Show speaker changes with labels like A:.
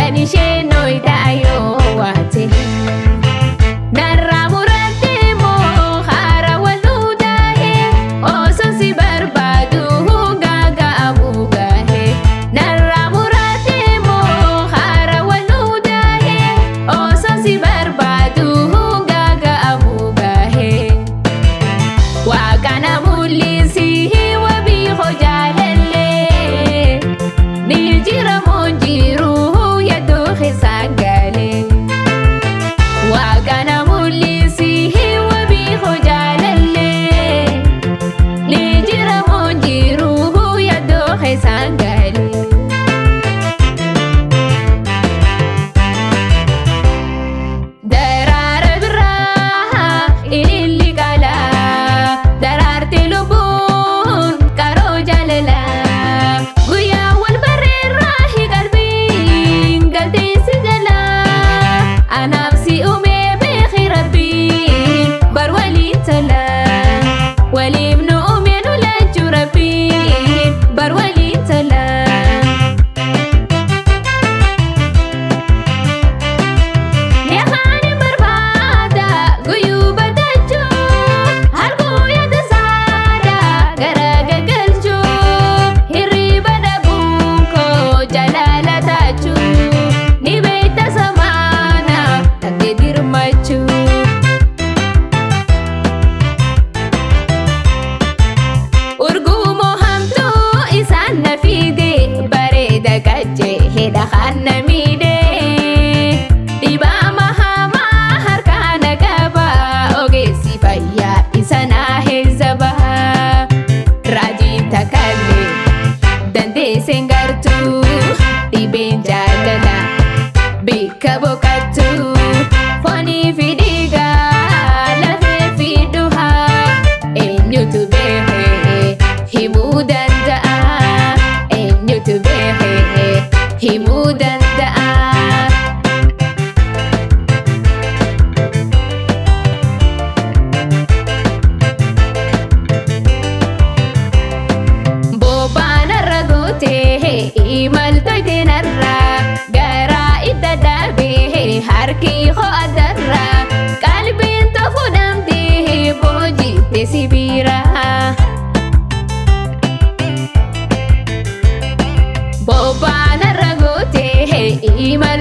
A: kan isheen nooyitaayo waate. Narraa murattee moo haaraa wal nuudaahe osoo si barbaadu gaaga'amuu gaahe. Narraa murattee moo haaraa wal nuudaahe osoo si barbaadu gaaga'amuu gaahe. Waaqana mul'isi wabii hojaalallee ni jira moo jiru yaadoo keessa galee. Waaqana mul'isi wabii hojaalallee ni jira moo jiru yaadoo keessa galee. Daraara biraa ililli qalaa daraarti lubbuun qaroo jaalalaa guyyaa wal barreerraa hiiqalbiin galteessi jalaa anaaf si uumee beeki rabbiin bar waliin talaa waliif nu uumee nu lachuu rabbiin bar waliin talaa. Neeqaani barbaada guyyuu badachuu halkuu yaada saada gara gagalchuu hirriba dhabuun koo jalaala taachuu ni beekta samaana takkee dirmachuu. Urgumoo hamtuu isaan na fiide bareeda qajjee hidha kan na miidhe. Dhibaama hamaa harkaana qaba ogeessi fayyaa isa naa heezzaba. Raajiin takkaallee dandeesseen gartuu dhibeen jaalala bikka boqattuu foonii fi dhiigaa lafee fi duhaa eenyutu beekee himuu danda'a eenyutu beekee himuu danda'a. Bobbaanarra gootee imaltoyte narraa garaa itti dhaabee harki ho'adarraa qalbiin tofuu dhabdee boojiitte sibiiraa. Bobbaanarra gootee imaltoyte